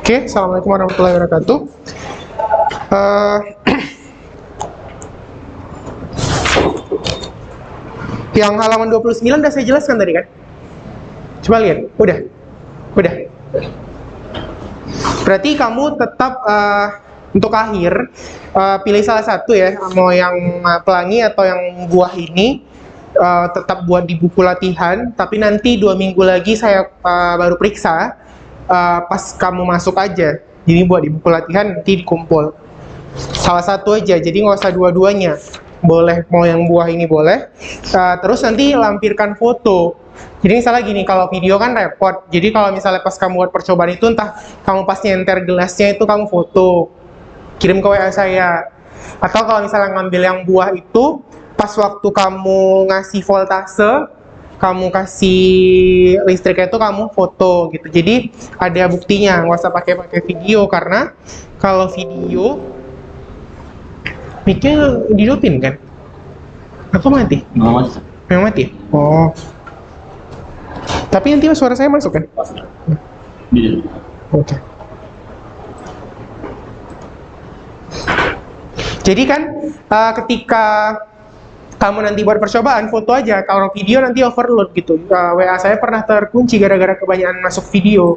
Oke, Assalamualaikum warahmatullahi wabarakatuh. Eh, yang halaman 29 udah saya jelaskan tadi kan? Coba lihat, udah. Berarti kamu tetap untuk akhir pilih salah satu ya, mau yang pelangi atau yang buah ini. Tetap buat di buku latihan, tapi nanti 2 minggu lagi saya baru periksa. Pas kamu masuk aja, jadi buat di buku latihan nanti dikumpul salah satu aja, jadi nggak usah dua-duanya. Boleh mau yang buah ini boleh. Terus nanti lampirkan foto. Jadi misalnya gini, kalau video kan repot, jadi kalau misalnya pas kamu buat percobaan itu, entah kamu pas nyenter gelasnya itu kamu foto, kirim ke WA saya. Atau kalau misalnya ngambil yang buah itu, pas waktu kamu ngasih voltase, kamu kasih listriknya itu kamu foto gitu. Jadi ada buktinya, nggak usah pakai video, karena kalau video mic-nya dihidupin kan? Aku mati? Memang mati? Oh. Tapi nanti suara saya masuk kan? Iya. Oke. Jadi kan ketika kamu nanti buat percobaan, foto aja. Kalau video nanti overload gitu. WA saya pernah terkunci gara-gara kebanyakan masuk video.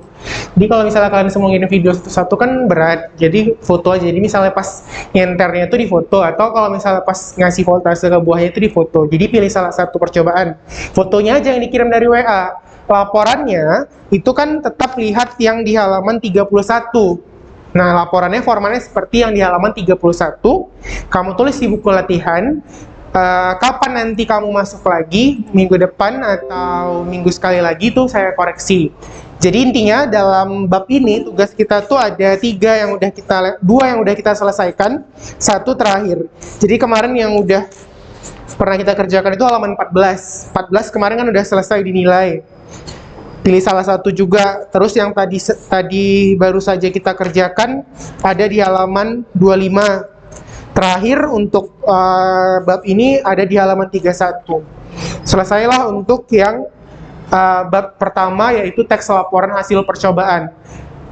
Jadi kalau misalnya kalian semua ngirim video satu-satu kan berat. Jadi foto aja. Jadi misalnya pas nyenternya itu di foto, atau kalau misalnya pas ngasih voltase ke buahnya itu di foto. Jadi pilih salah satu percobaan. Fotonya aja yang dikirim dari WA. Laporannya itu kan tetap lihat yang di halaman 31. Nah, laporannya formatnya seperti yang di halaman 31. Kamu tulis di buku latihan. Kapan nanti kamu masuk lagi, minggu depan atau minggu sekali lagi, tuh saya koreksi. Jadi intinya dalam bab ini tugas kita tuh ada dua yang udah kita selesaikan, satu terakhir. Jadi kemarin yang udah pernah kita kerjakan itu halaman 14 kemarin kan udah selesai dinilai. Pilih salah satu juga. Terus yang tadi baru saja kita kerjakan ada di halaman 25. Terakhir untuk bab ini ada di halaman 31. Selesailah untuk yang bab pertama, yaitu teks laporan hasil percobaan.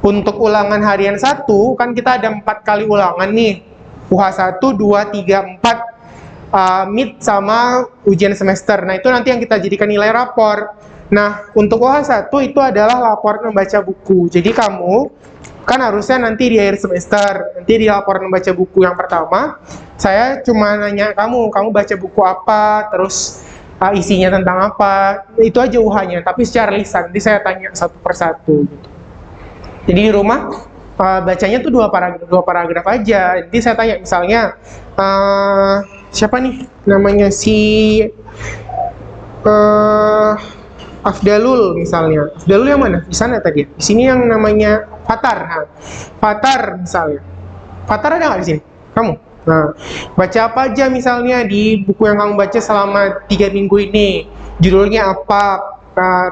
Untuk ulangan harian 1 kan kita ada 4 kali ulangan nih. UH1, 2, 3, 4 mid sama ujian semester. Nah itu nanti yang kita jadikan nilai rapor. Nah untuk UH1 itu adalah laporan membaca buku. Jadi kamu kan harusnya nanti di akhir semester, nanti di laporan membaca buku yang pertama, saya cuma nanya kamu baca buku apa, terus isinya tentang apa, itu aja UH-nya, tapi secara lisan, nanti saya tanya satu persatu gitu. Jadi di rumah bacanya tuh dua paragraf aja. Jadi saya tanya misalnya siapa nih namanya, si Afdalul misalnya. Afdalul yang mana? Di sana tadi. Di sini yang namanya Fatar. Nah, Fatar misalnya. Fatar ada nggak di sini? Kamu? Nah, baca apa aja misalnya di buku yang kamu baca selama 3 minggu ini? Judulnya apa?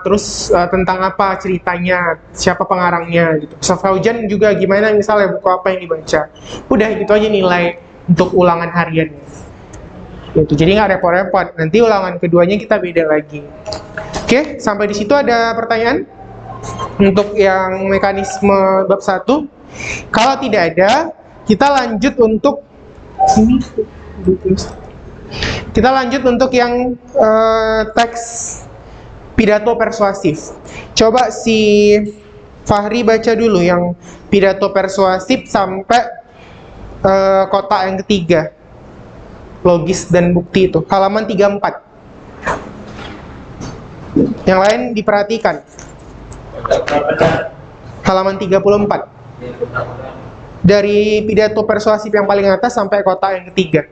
Terus tentang apa ceritanya? Siapa pengarangnya? Gitu. Fauzan juga gimana misalnya, buku apa yang dibaca? Udah gitu aja nilai untuk ulangan harian. Gitu. Jadi nggak repot-repot. Nanti ulangan keduanya kita beda lagi. Oke, sampai di situ ada pertanyaan? Untuk yang mekanisme bab 1. Kalau tidak ada, kita lanjut untuk yang teks pidato persuasif. Coba si Fahri baca dulu yang pidato persuasif sampai kotak yang ketiga. Logis dan bukti itu, halaman 34. Yang lain diperhatikan. Halaman 34. Dari pidato persuasif yang paling atas sampai kotak yang ketiga.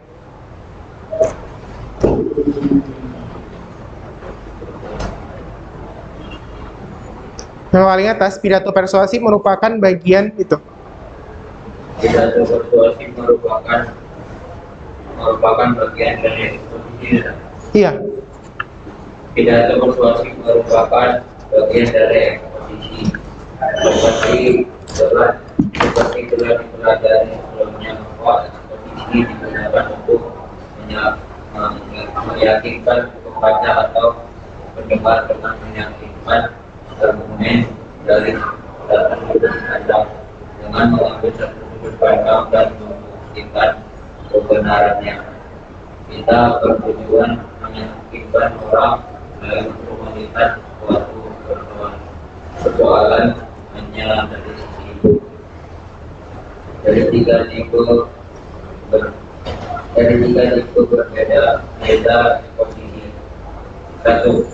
Yang paling atas, pidato persuasif merupakan bagian itu. Pidato persuasif merupakan bagian dari eksposisi. Iya. Pidato persuasif merupakan bagian dari eksposisi. Seperti telah dipelajari sebelumnya, bahwa eksposisi digunakan untuk meyakinkan pembaca atau pendengar dengan meyakinkan argumen dari data dengan mengambil satu sudut pandang dan membuktikan kebenarannya. Kita bertujuan meyakinkan orang lain untuk melihat suatu persoalan hanya dari sisi itu. Dari tiga tipe berbeda eksposisi. Satu,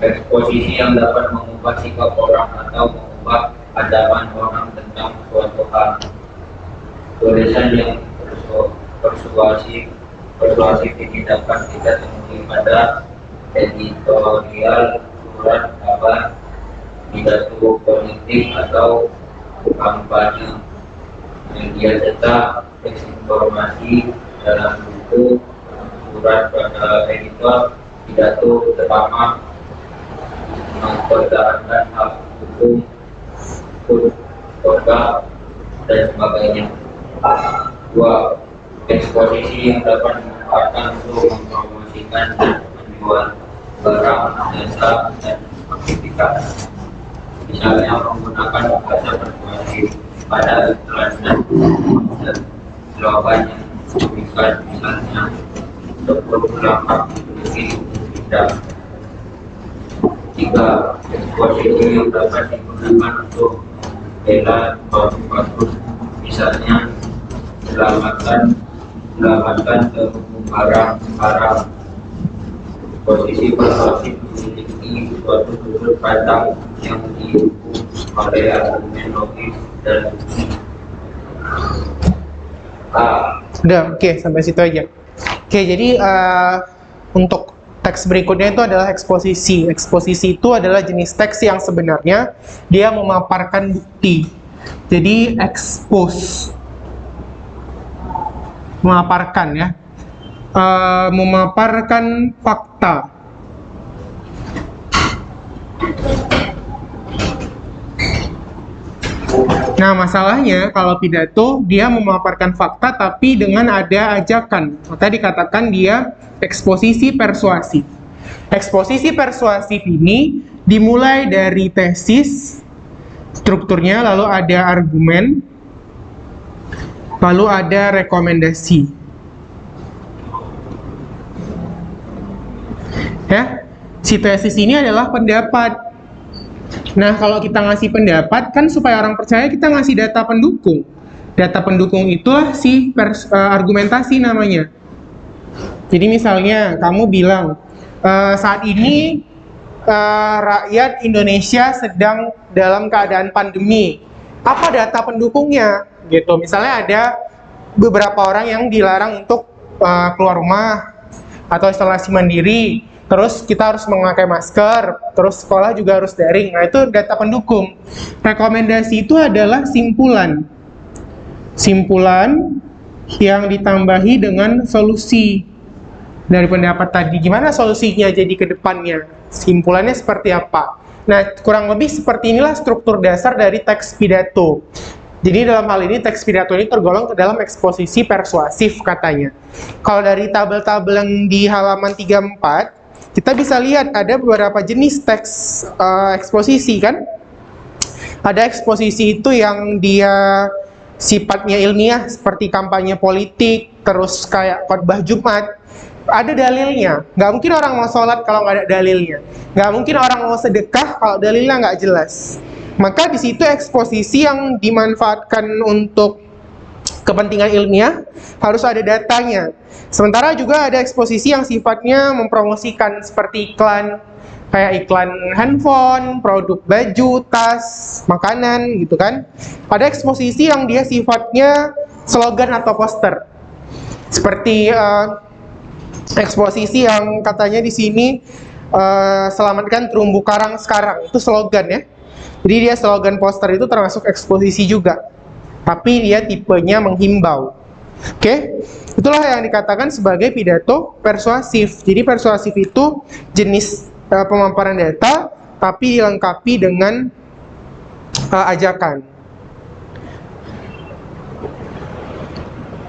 eksposisi yang dapat mengubah sikap orang atau mengubah pandangan orang tentang suatu hal. Tulisan yang persuasif ini dapat kita temui pada editorial, surat kabar, pidato politik atau kampanye, media cetak, teks informasi dalam buku, surat pada editor, pidato ceramah, mempertahankan hak hukum, kota, dan sebagainya. Dua, eksposisi yang dapat dimanfaatkan untuk mempromosikan dan menjual barang, jasa, dan aktivitas. Misalnya menggunakan bahasa persuasif pada iklan dan slogan yang memberikan misalnya 10 langkah menuju tidak. Tiga, eksposisi yang dapat digunakan untuk membela produk-produk, misalnya selamatkan barang. Posisi persuasif memiliki suatu sudut pandang yang didukung oleh argumen logis dan bukti. Udah, oke, sampai situ aja. Oke, jadi untuk teks berikutnya itu adalah eksposisi. Eksposisi itu adalah jenis teks yang sebenarnya dia memaparkan bukti. Jadi expose, memaparkan ya, memaparkan fakta. Nah, masalahnya kalau pidato dia memaparkan fakta tapi dengan ada ajakan, maka dikatakan dia eksposisi persuasif. Eksposisi persuasif ini dimulai dari tesis, strukturnya, lalu ada argumen, lalu ada rekomendasi. Ya, si tesis ini adalah pendapat. Nah, kalau kita ngasih pendapat, kan supaya orang percaya kita ngasih data pendukung. Data pendukung itulah si argumentasi namanya. Jadi misalnya, kamu bilang, saat ini rakyat Indonesia sedang dalam keadaan pandemi. Apa data pendukungnya? Gitu. Misalnya ada beberapa orang yang dilarang untuk keluar rumah atau isolasi mandiri. Terus kita harus memakai masker, terus sekolah juga harus daring. Nah, itu data pendukung. Rekomendasi itu adalah simpulan. Simpulan yang ditambahi dengan solusi dari pendapat tadi. Gimana solusinya jadi ke depannya? Simpulannya seperti apa? Nah, kurang lebih seperti inilah struktur dasar dari teks pidato. Jadi dalam hal ini teks pidato ini tergolong ke dalam eksposisi persuasif katanya. Kalau dari tabel-tabel yang di halaman 34, kita bisa lihat ada beberapa jenis teks eksposisi kan. Ada eksposisi itu yang dia sifatnya ilmiah seperti kampanye politik, terus kayak khotbah Jumat. Ada dalilnya. Nggak mungkin orang mau sholat kalau nggak ada dalilnya. Nggak mungkin orang mau sedekah kalau dalilnya nggak jelas. Maka di situ eksposisi yang dimanfaatkan untuk kepentingan ilmiah harus ada datanya. Sementara juga ada eksposisi yang sifatnya mempromosikan seperti iklan, kayak iklan handphone, produk baju, tas, makanan gitu kan. Ada eksposisi yang dia sifatnya slogan atau poster. Seperti eksposisi yang katanya di sini selamatkan terumbu karang sekarang, itu slogan ya. Jadi dia slogan poster itu termasuk eksposisi juga. Tapi dia tipenya menghimbau. Oke, itulah yang dikatakan sebagai pidato persuasif. Jadi persuasif itu jenis pemaparan data, tapi dilengkapi dengan ajakan.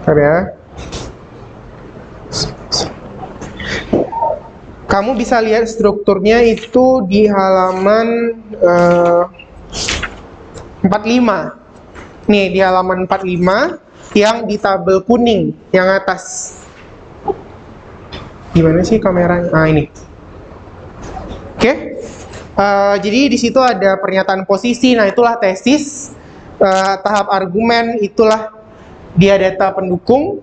Bentar ya. Kamu bisa lihat strukturnya itu di halaman 45. Nih di halaman 45 yang di tabel kuning yang atas. Gimana sih kameranya? Nah ini. Oke. Jadi di situ ada pernyataan posisi. Nah itulah tesis. Tahap argumen itulah dia data pendukung.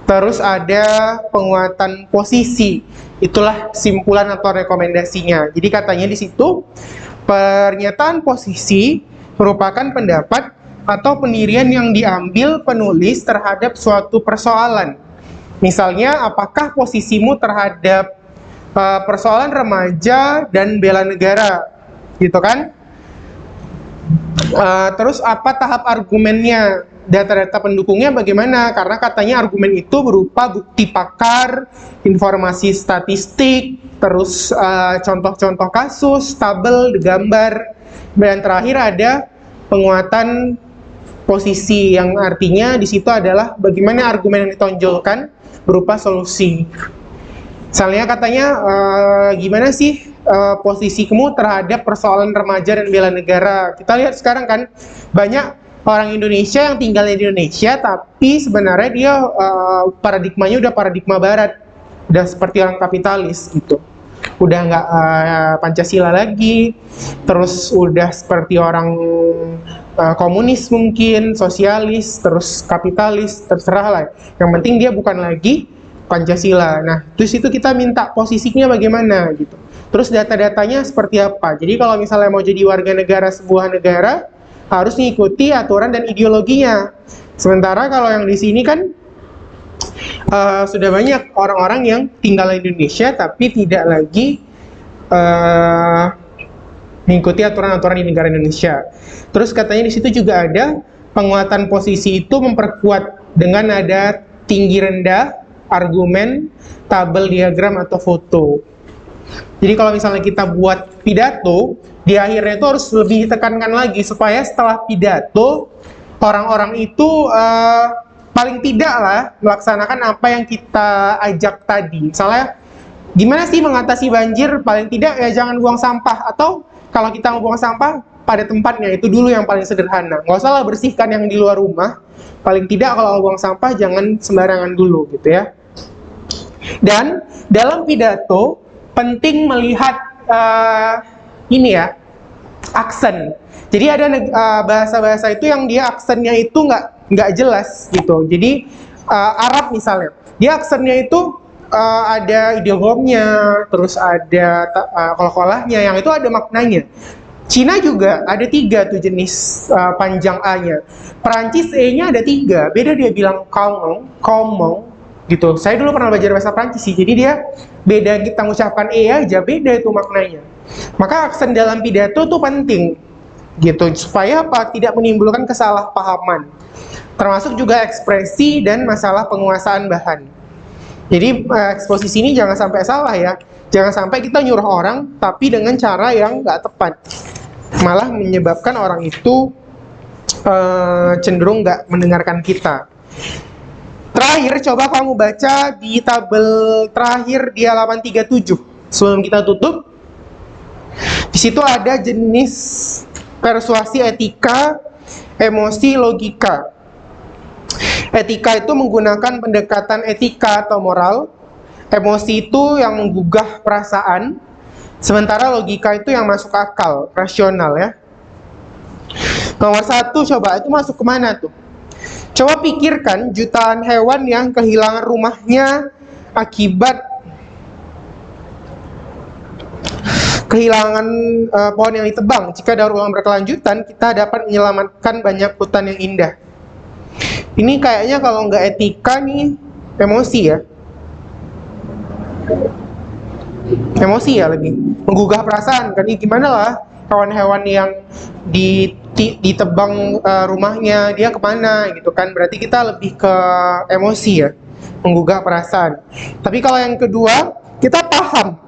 Terus ada penguatan posisi. Itulah simpulan atau rekomendasinya. Jadi katanya di situ pernyataan posisi merupakan pendapat atau pendirian yang diambil penulis terhadap suatu persoalan. Misalnya, apakah posisimu terhadap persoalan remaja dan bela negara, gitu kan? Terus apa tahap argumennya? Data-data pendukungnya bagaimana? Karena katanya argumen itu berupa bukti pakar, informasi statistik, terus contoh-contoh kasus, tabel, gambar, dan terakhir ada penguatan posisi yang artinya di situ adalah bagaimana argumen yang ditonjolkan berupa solusi. Misalnya katanya gimana sih posisimu terhadap persoalan remaja dan bela negara. Kita lihat sekarang kan banyak orang Indonesia yang tinggal di Indonesia tapi sebenarnya dia paradigmanya udah paradigma barat, udah seperti orang kapitalis gitu. Udah nggak Pancasila lagi, terus udah seperti orang komunis mungkin, sosialis, terus kapitalis, terserah lah. Yang penting dia bukan lagi Pancasila. Nah, terus itu kita minta posisinya bagaimana gitu. Terus data-datanya seperti apa. Jadi kalau misalnya mau jadi warga negara sebuah negara, harus mengikuti aturan dan ideologinya. Sementara kalau yang di sini kan sudah banyak orang-orang yang tinggal di Indonesia tapi tidak lagi mengikuti aturan-aturan di negara Indonesia. Terus katanya di situ juga ada penguatan posisi itu memperkuat dengan ada tinggi rendah, argumen, tabel diagram atau foto. Jadi kalau misalnya kita buat pidato, di akhirnya itu harus lebih ditekankan lagi supaya setelah pidato orang-orang itu paling tidak lah melaksanakan apa yang kita ajak tadi. Misalnya, gimana sih mengatasi banjir? Paling tidak ya jangan buang sampah. Atau kalau kita mau buang sampah, pada tempatnya, itu dulu yang paling sederhana. Nggak usah lah bersihkan yang di luar rumah. Paling tidak kalau buang sampah, jangan sembarangan dulu gitu ya. Dan dalam pidato, penting melihat ini ya, aksen. Jadi ada bahasa-bahasa itu yang dia aksennya itu nggak jelas gitu. Jadi Arab misalnya, dia aksennya itu ada ideogramnya, terus ada kol-kolahnya, yang itu ada maknanya. Cina juga ada 3 tuh jenis panjang A-nya. Perancis E-nya ada 3, beda dia bilang comment gitu. Saya dulu pernah belajar bahasa Perancis sih, jadi dia beda kita mengucapkan E aja, beda itu maknanya. Maka aksen dalam pidato tuh penting gitu, supaya apa? Tidak menimbulkan kesalahpahaman. Termasuk juga ekspresi dan masalah penguasaan bahan. Jadi eksposisi ini jangan sampai salah ya. Jangan sampai kita nyuruh orang tapi dengan cara yang nggak tepat, malah menyebabkan orang itu cenderung nggak mendengarkan kita. Terakhir, coba kamu baca di tabel terakhir di halaman 37 sebelum kita tutup. Di situ ada jenis persuasi, etika, emosi, logika. Etika itu menggunakan pendekatan etika atau moral. Emosi itu yang menggugah perasaan. Sementara logika itu yang masuk akal, rasional ya. Nomor 1 coba, itu masuk kemana tuh? Coba pikirkan jutaan hewan yang kehilangan rumahnya akibat kehilangan pohon yang ditebang. Jika daur ulang berkelanjutan, kita dapat menyelamatkan banyak hutan yang indah. Ini kayaknya kalau nggak etika nih, emosi ya. Emosi ya lebih. Menggugah perasaan kan. Gimana lah hewan-hewan yang ditebang rumahnya, dia kemana gitu kan. Berarti kita lebih ke emosi ya. Menggugah perasaan. Tapi kalau yang kedua, kita paham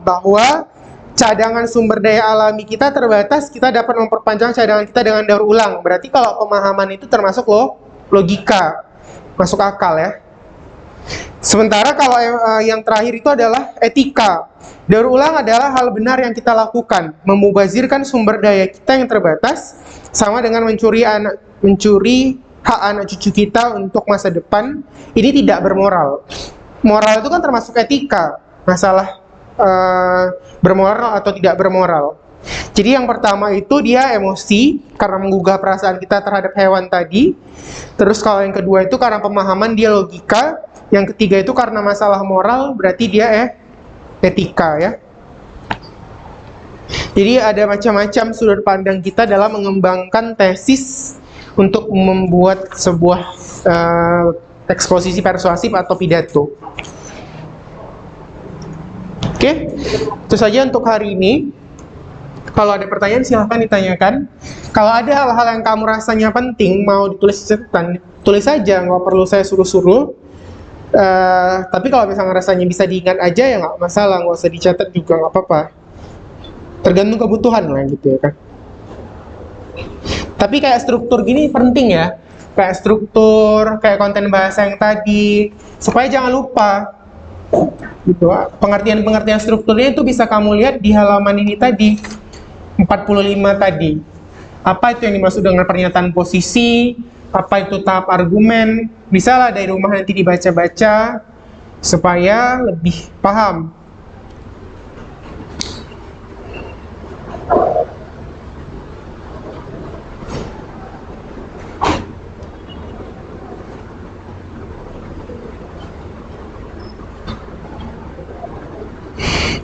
bahwa cadangan sumber daya alami kita terbatas, kita dapat memperpanjang cadangan kita dengan daur ulang. Berarti kalau pemahaman itu termasuk logika, masuk akal ya. Sementara kalau yang terakhir itu adalah etika. Daur ulang adalah hal benar yang kita lakukan. Memubazirkan sumber daya kita yang terbatas sama dengan mencuri mencuri hak anak cucu kita untuk masa depan, ini tidak bermoral. Moral itu kan termasuk etika, masalah bermoral atau tidak bermoral. Jadi yang pertama itu dia emosi karena menggugah perasaan kita terhadap hewan tadi. Terus kalau yang kedua itu karena pemahaman, dia logika. Yang ketiga itu karena masalah moral, berarti dia etika ya. Jadi ada macam-macam sudut pandang kita dalam mengembangkan tesis untuk membuat sebuah eksposisi persuasif atau pidato. Oke, itu saja untuk hari ini. Kalau ada pertanyaan silahkan ditanyakan. Kalau ada hal-hal yang kamu rasanya penting mau ditulis catatan, tulis saja, nggak perlu saya suruh-suruh. Tapi kalau misalnya rasanya bisa diingat aja ya nggak masalah, nggak usah dicatat juga nggak apa-apa. Tergantung kebutuhan lah gitu ya kan. Tapi kayak struktur gini penting ya, kayak struktur, kayak konten bahasa yang tadi, supaya jangan lupa. Gitu. Pengertian strukturnya itu bisa kamu lihat di halaman ini tadi, 45 tadi. Apa itu yang dimaksud dengan pernyataan posisi, apa itu tahap argumen, bisalah dari rumah nanti dibaca-baca supaya lebih paham.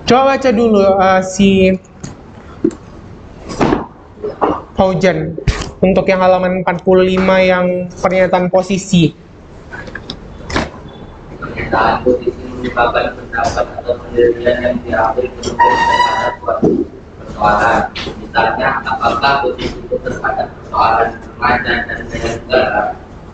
Coba baca dulu si Paujan untuk yang halaman 45 yang pernyataan posisi. Pernyataan posisi merupakan pendapat atau pendirian yang diambil terhadap suatu persoalan. Misalnya, apakah posisi itu terhadap persoalan remaja dan negara.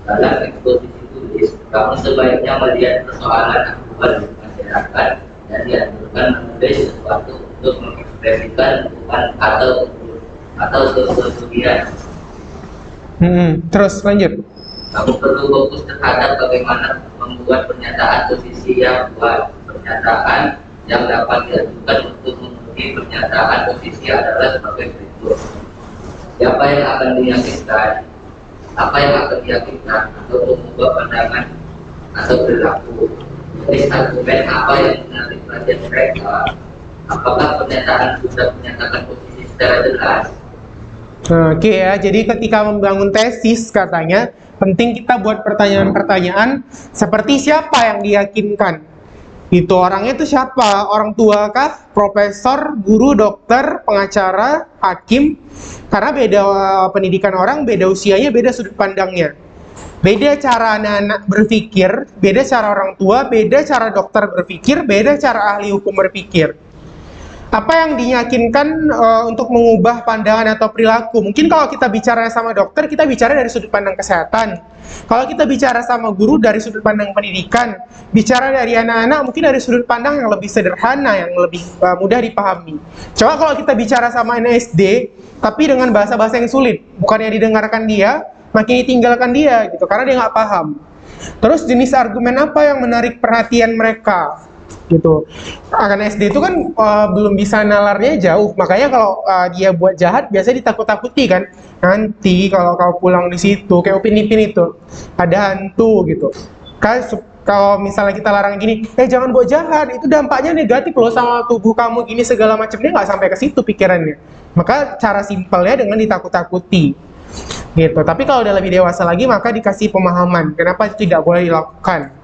Dalam eksposisi tulis, kamu sebaiknya melihat persoalan aktual di masyarakat dan dianjurkan menulis sesuatu untuk mengekspresikan hubungan atau kesulitan. Terus lanjut. Kamu perlu fokus terhadap bagaimana membuat pernyataan posisi yang kuat. Pernyataan yang dapat diajukan untuk memenuhi pernyataan posisi adalah sebagai berikut. Siapa yang akan diyakinkan, apa yang akan diyakinkan, atau mengubah pandangan atau perilaku. Tulis argumen apa yang menarik perhatian mereka. Apakah pernyataan sudah menyatakan posisi secara jelas? Oke ya, jadi ketika membangun tesis katanya penting kita buat pertanyaan-pertanyaan seperti siapa yang diyakinkan. Itu orangnya itu siapa? Orang tua kah? Profesor, guru, dokter, pengacara, hakim? Karena beda pendidikan orang, beda usianya, beda sudut pandangnya. Beda cara anak-anak berpikir, beda cara orang tua, beda cara dokter berpikir, beda cara ahli hukum berpikir. Apa yang diyakinkan untuk mengubah pandangan atau perilaku? Mungkin kalau kita bicara sama dokter, kita bicara dari sudut pandang kesehatan. Kalau kita bicara sama guru dari sudut pandang pendidikan, bicara dari anak-anak mungkin dari sudut pandang yang lebih sederhana, yang lebih mudah dipahami. Coba kalau kita bicara sama anak SD, tapi dengan bahasa-bahasa yang sulit, bukannya didengarkan dia, makin ditinggalkan dia gitu, karena dia nggak paham. Terus jenis argumen apa yang menarik perhatian mereka? Gitu. Anak SD itu kan belum bisa nalarnya jauh, makanya kalau dia buat jahat biasanya ditakut-takuti kan. Nanti kalau kau pulang di situ kayak Upin Ipin itu ada hantu gitu. Kalau misalnya kita larang gini, jangan buat jahat, itu dampaknya negatif loh sama tubuh kamu gini segala macam, dia nggak sampai ke situ pikirannya. Maka cara simpelnya dengan ditakut-takuti gitu. Tapi kalau udah lebih dewasa lagi maka dikasih pemahaman kenapa itu tidak boleh dilakukan.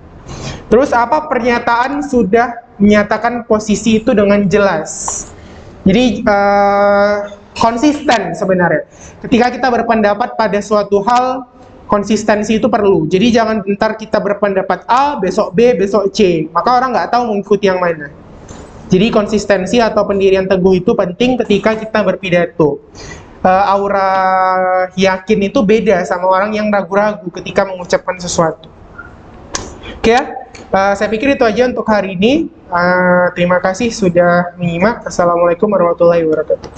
Terus apa pernyataan sudah menyatakan posisi itu dengan jelas. Jadi konsisten sebenarnya. Ketika kita berpendapat pada suatu hal, konsistensi itu perlu. Jadi jangan bentar kita berpendapat A, besok B, besok C. Maka orang nggak tahu mengikuti yang mana. Jadi konsistensi atau pendirian teguh itu penting ketika kita berpidato. Aura yakin itu beda sama orang yang ragu-ragu ketika mengucapkan sesuatu. Oke ya, saya pikir itu aja untuk hari ini. Terima kasih sudah menyimak. Assalamualaikum warahmatullahi wabarakatuh.